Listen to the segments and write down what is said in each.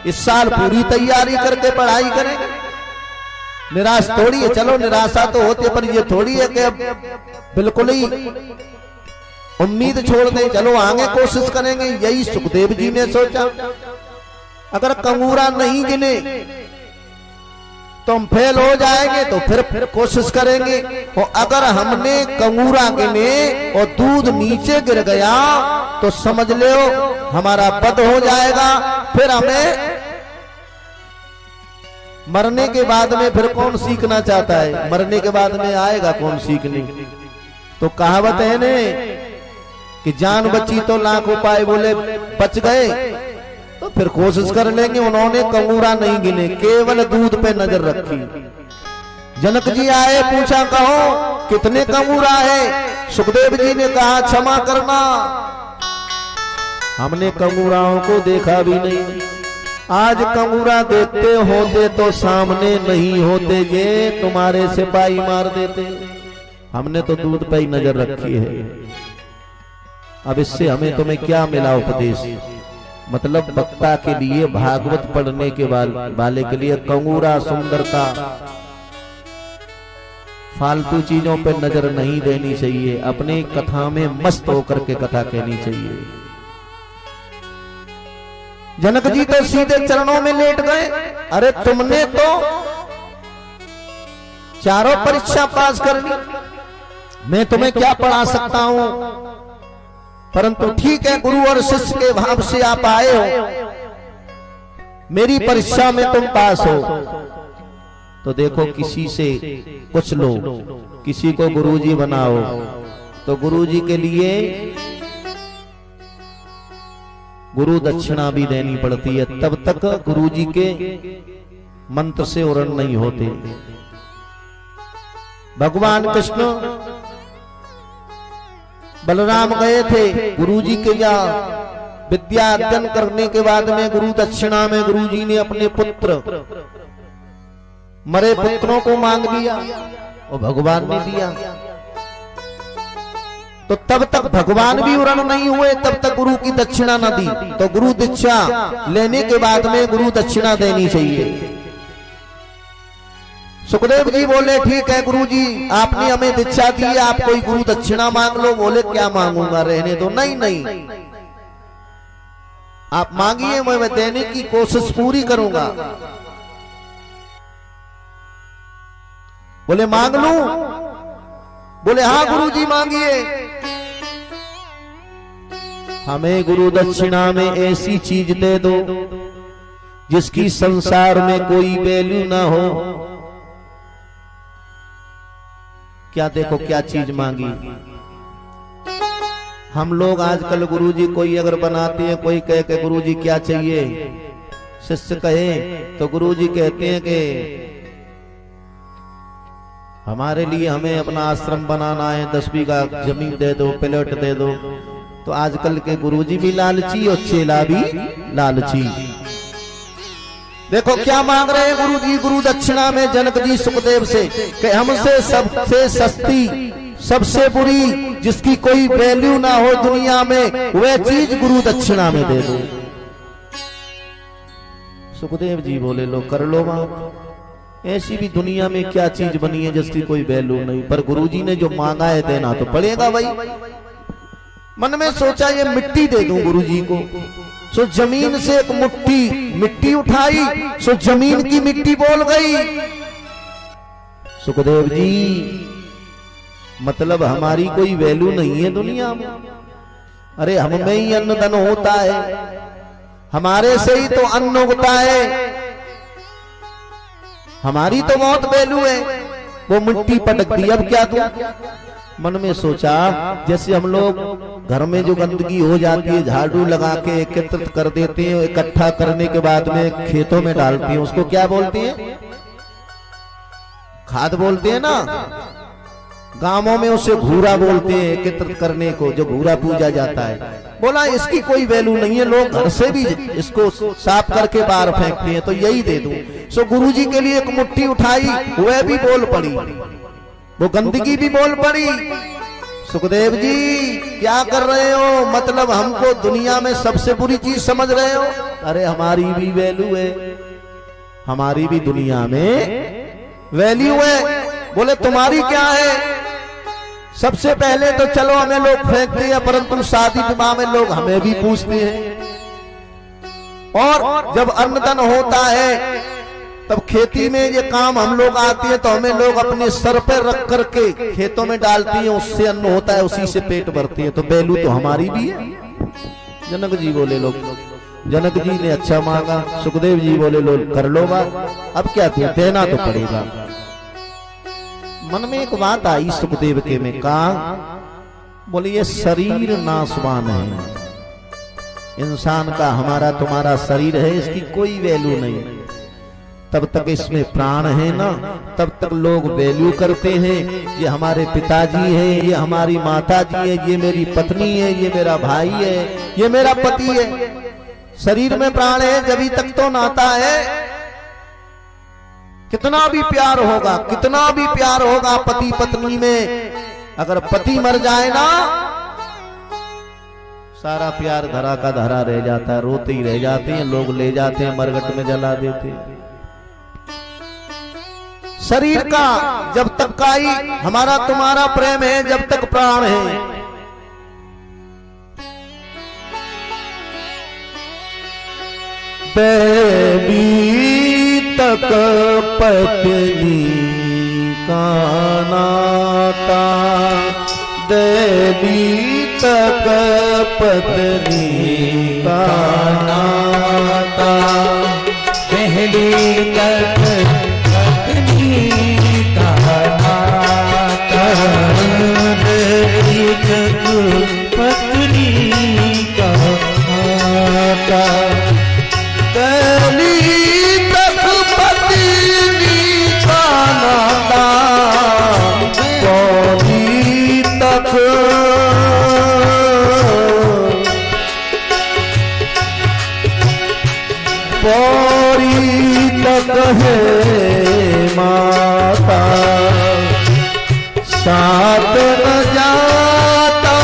इस साल पूरी तैयारी करके पढ़ाई करेंगे। निराश थोड़ी है, चलो निराशा तो होती है, पर ये थोड़ी है कि अब बिल्कुल ही उम्मीद छोड़ दें, चलो आगे कोशिश करेंगे। यही सुखदेव जी ने सोचा। अगर कंगूरा नहीं गिने तो हम फेल हो जाएंगे, तो फिर कोशिश करेंगे। और अगर हमने कंगूरा गिने और दूध नीचे गिर गया तो समझ लो हमारा वध हो जाएगा। फिर हमें मरने के बाद में फिर कौन सीखना चाहता है, मरने के बाद में आएगा कौन सीखने। तो कहावत है ने कि जान बची तो लाख उपाय, बोले बच गए तो फिर कोशिश कर लेंगे। उन्होंने कंगूरा नहीं गिने, केवल दूध पे नजर रखी। जनक जी आए, पूछा कहो कितने कंगूरा है। सुखदेव जी ने कहा क्षमा करना, हमने कंगूराओं को देखा भी नहीं। आज कंगूरा देखते होते तो सामने नहीं होते, ये तुम्हारे सिपाही मार देते। हमने तो दूध पे ही नजर रखी है। अब इससे हमें तुम्हें क्या मिला उपदेश? मतलब वक्ता के लिए, भागवत पढ़ने के वाले के लिए कंगूरा, सुंदरता, फालतू चीजों पर नजर नहीं देनी चाहिए। अपने कथा में मस्त होकर के कथा कहनी चाहिए। जनक जी तो सीधे चरणों में लेट गए। अरे तुमने तो चारों परीक्षा पास करनी, मैं तुम्हें क्या पढ़ा सकता हूं, परंतु ठीक है गुरु और शिष्य के भाव से आप आए हो, मेरी परीक्षा में तुम पास हो। तो देखो किसी से कुछ लो, किसी को गुरुजी बनाओ, तो गुरुजी के लिए गुरु दक्षिणा भी देनी पड़ती है, तब तक गुरुजी के मंत्र से उरण नहीं होते। भगवान कृष्ण बलराम गए थे गुरुजी के यहाँ विद्या अध्ययन करने के बाद में गुरु दक्षिणा में गुरुजी ने अपने पुत्र, मरे पुत्रों को मांग लिया और भगवान ने दिया। तो तब तक भगवान भी उरण नहीं हुए, तब तक गुरु की दक्षिणा न दी। तो गुरु दीक्षा लेने के बाद में गुरु दक्षिणा देनी चाहिए। सुखदेव जी बोले ठीक है गुरुजी, आपने हमें दीक्षा दी, आप कोई गुरु दक्षिणा मांग लो। बोले क्या मांगूंगा, रहने दो। नहीं नहीं, आप मांगिए, मैं देने की कोशिश पूरी करूंगा। बोले मांग लूं? बोले हाँ गुरुजी मांगिए। हमें गुरु दक्षिणा में ऐसी चीज दे दो जिसकी संसार में कोई वैल्यू ना हो। क्या देखो क्या चीज मांगी। हम लोग आजकल गुरुजी कोई अगर बनाते हैं, कोई कहे कि गुरुजी क्या चाहिए, शिष्य कहे तो गुरुजी कहते हैं कि हमारे लिए हमें अपना आश्रम बनाना है, 10 बीघा जमीन दे दो, प्लॉट दे दो। तो आजकल के गुरुजी भी लालची और चेला भी लालची। देखो क्या मांग रहे हैं गुरुजी गुरु दक्षिणा में जनक जी सुखदेव से कि हमसे सबसे सस्ती, सबसे बुरी, जिसकी कोई वैल्यू ना हो दुनिया में, वह चीज गुरु दक्षिणा में दे दो। सुखदेव जी बोले लो कर लो मां, ऐसी भी दुनिया में क्या चीज बनी है जिसकी कोई वैल्यू नहीं, पर गुरुजी ने जो मांगा है देना तो पड़ेगा भाई। मन में सोचा ये मिट्टी दे दूं गुरुजी को। सो जमीन से एक मुट्ठी मिट्टी उठाई, सो जमीन की मिट्टी बोल गई। सुखदेव जी मतलब हमारी कोई वैल्यू नहीं है दुनिया में। अरे हम में ही अन्न धन होता है, हमारे से ही तो अन्न उगता है, हमारी तो बहुत वैल्यू है। वो मिट्टी पटक दी, अब क्या दूं? मन में सोचा जैसे हम लोग घर में जो गंदगी हो जाती है झाड़ू लगा के एकत्रित कर देते हैं, इकट्ठा करने के बाद में खेतों में डालते हैं, उसको क्या बोलते हैं? खाद बोलते हैं ना। गांवों में उसे घूरा बोलते हैं एकत्रित करने को, जो घूरा पूजा जाता है। बोला इसकी कोई वैल्यू नहीं है, लोग घर से भी इसको साफ करके बाहर फेंकते हैं, तो यही दे दूं। सो गुरुजी के लिए एक मुट्ठी उठाई, वह भी बोल पड़ी, वो गंदगी भी बोल पड़ी। सुखदेव जी क्या कर रहे हो? मतलब हमको दुनिया में सबसे बुरी चीज समझ रहे हो? अरे हमारी भी वैल्यू है, हमारी भी दुनिया में वैल्यू है। बोले तुम्हारी क्या है? सबसे पहले तो चलो हमें लोग फेंकते हैं, परंतु शादी विवाह में लोग हमें भी पूछते हैं। और जब अन्नदान होता है तब खेती में ये काम हम लोग आते हैं तो हमें लोग अपने सर पे रख करके खेतों में डालती हैं, उससे अन्न होता है, उसी से पेट भरती है। तो वैल्यू तो हमारी भी है। जनक जी बोले लोग, जनक जी ने अच्छा मांगा, सुखदेव जी बोले लो कर लो बात, अब क्या देना तो पड़ेगा। मन में एक बात आई सुखदेव के में, कहा बोले ये शरीर नाशवान है, इंसान का हमारा तुम्हारा शरीर है, इसकी कोई वैल्यू नहीं। तब तक इसमें प्राण है ना, तब तक लोग वैल्यू करते हैं। ये हमारे पिताजी है, ये हमारी माता जी है, ये मेरी पत्नी है, ये मेरा भाई है, ये मेरा पति है। शरीर में प्राण है जब तक तो नाता है। कितना भी प्यार होगा, कितना भी प्यार होगा पति पत्नी में, अगर पति मर जाए ना सारा प्यार धरा का धरा रह जाता है, रोते ही रह जाते हैं लोग, ले जाते हैं मरघट में जला देते हैं। शरीर का जब तक का ही हमारा तुम्हारा प्रेम है, जब तक प्राण है। देवी तक पत्नी का नाता, देवी तक पत्नी का नाता, पहली तक पत्नी का नाता, देवी तक पत्नी का नाता, पहली तक पत्नी का नाता, पौधी तक पौरी तक है माता, साथ न जाता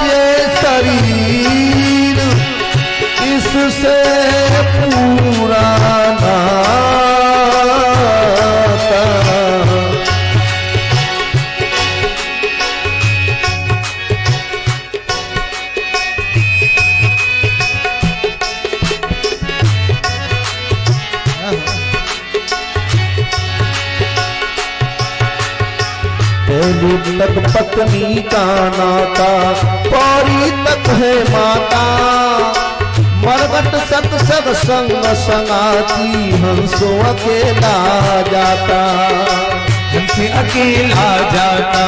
ये शरीर, इससे पूरा नाता। पहली तक पत्नी का नाता, पौरी तक है माता, मरघट सत्संग संग संगाती, हंसो अकेला जाता, हमसे अकेला जाता,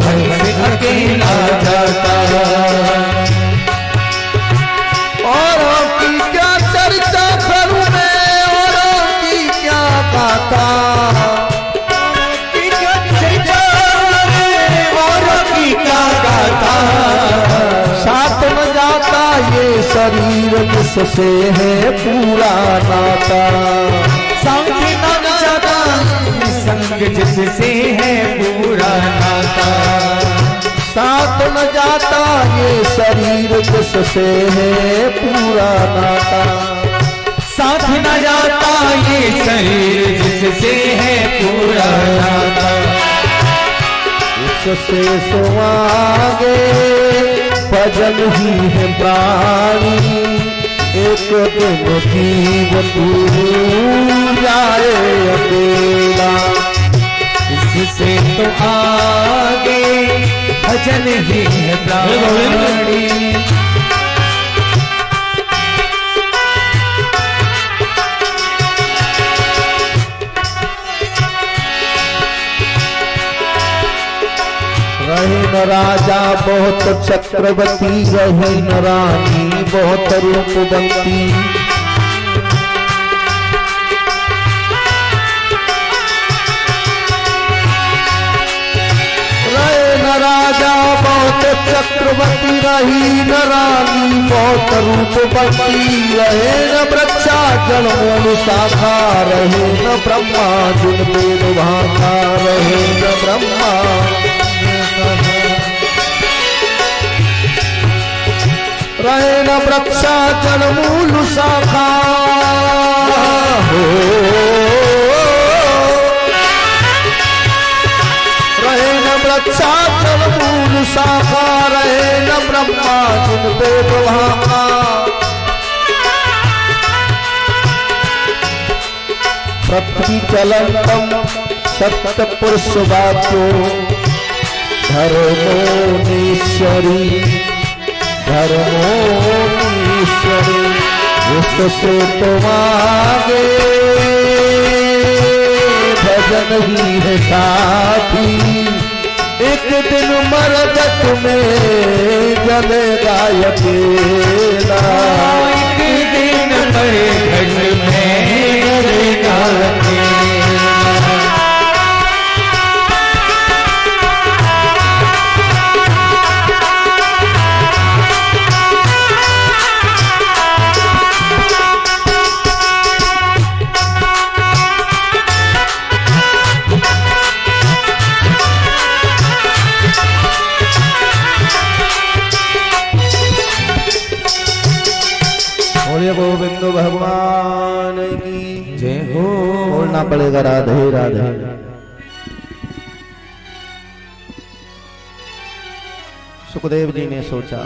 हमसे अकेला जाता। औरों की क्या चर्चा करूं मैं, औरों की क्या गाथा, साथ न जाता ये शरीर, जिससे है पूरा नाता, साथ न जाता संग जिससे है पूरा नाता, साथ न जाता ये शरीर, जिससे है पूरा नाता, साथ न जाता ये शरीर, जिससे है पूरा नाता। उससे सुआगे भजन ही है प्राणी, एक दिन जीव तू जाए अकेला, इससे तो आगे भजन ही है प्राणी। रहे न राजा बहुत चक्रवर्ती, रहे न रानी बहुत रूपवंती, रहे न राजा बहुत चक्रवर्ती, रही न रानी बहुत रूपवंती, रहे न वृक्षा जल मूल शाखा, रहे न ब्रह्मा जिन वेद भाषा, रहे न ब्रह्मा रहे न वृक्षा जड़ मूल शाखा हो, रहे न वृक्षा जड़ मूल शाखा, रहे न ब्रह्मा जिन पे प्रभाका। पृथ्वी चलंतम सत्य पुरुष वाक्यो धर्मोनीश्वरी धर्मोनीश्वरी, उससे तो मांगे भजन ही है साथी, एक दिन मरगत में जलेगा अकेला, एक दिन मरगत में जलेगा अकेला। गोविंद भगवान की जय हो। बोलना पड़ेगा राधे राधे। सुखदेव जी ने सोचा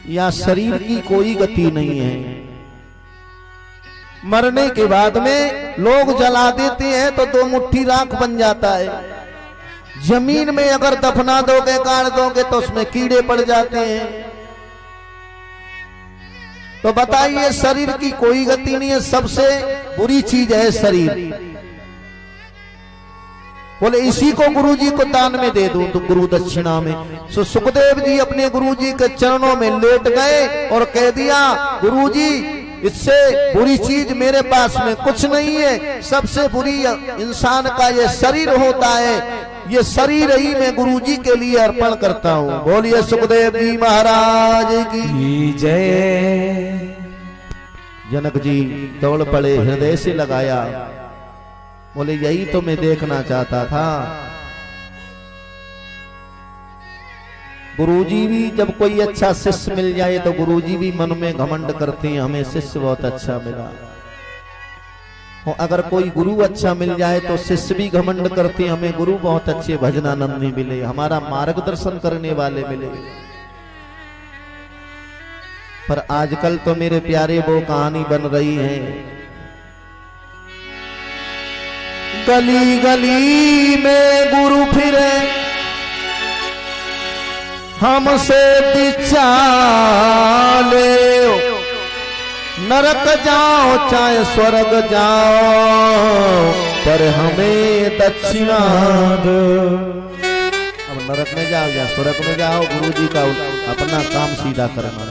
या शरीर की कोई गति नहीं है, मरने के बाद में लोग जला देते हैं तो 2 मुट्ठी राख बन जाता है, जमीन में अगर दफना दोगे गाड़ दोगे तो उसमें कीड़े पड़ जाते हैं। तो बताइए शरीर की कोई गति नहीं है, सबसे बुरी चीज है शरीर। बोले इसी को गुरुजी को दान में दे दूं तो गुरु दक्षिणा में। सो सुखदेव जी अपने गुरुजी के चरणों में लेट गए और कह दिया गुरुजी इससे बुरी चीज मेरे पास में कुछ नहीं है, सबसे बुरी इंसान का ये शरीर होता है, ये शरीर ही मैं गुरुजी के लिए अर्पण करता हूँ। बोलिए सुखदेव जी महाराज की जय। जनक जी दौड़ पड़े, हृदय से लगाया, बोले यही तो मैं देखना चाहता था। गुरुजी भी जब कोई अच्छा शिष्य मिल जाए तो गुरुजी भी मन में घमंड करते हैं हमें शिष्य बहुत अच्छा मिला, और अगर कोई गुरु अच्छा मिल जाए तो शिष्य भी घमंड करते हैं हमें गुरु बहुत अच्छे भजनानंदी मिले, हमारा मार्गदर्शन करने वाले मिले। पर आजकल तो मेरे प्यारे वो कहानी बन रही है, गली गली में गुरु फिरे हमसे बिचाले, नरक जाओ चाहे स्वर्ग जाओ पर हमें दक्षिणा दो। अब नरक में जाओ या स्वर्ग में जाओ, गुरु जी का अपना काम सीधा करना।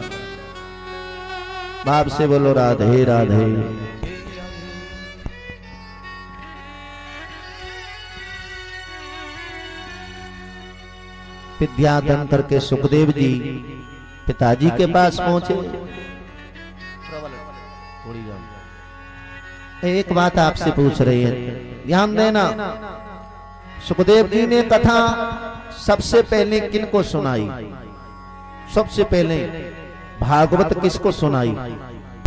बाप से बोलो राधे राधे। विद्याधन करके सुखदेव जी पिताजी के पास पहुंचे। एक बात आपसे पूछ रही है, ध्यान देना। सुखदेव जी ने कथा सबसे पहले किनको सुनाई? सबसे पहले भागवत किसको सुनाई?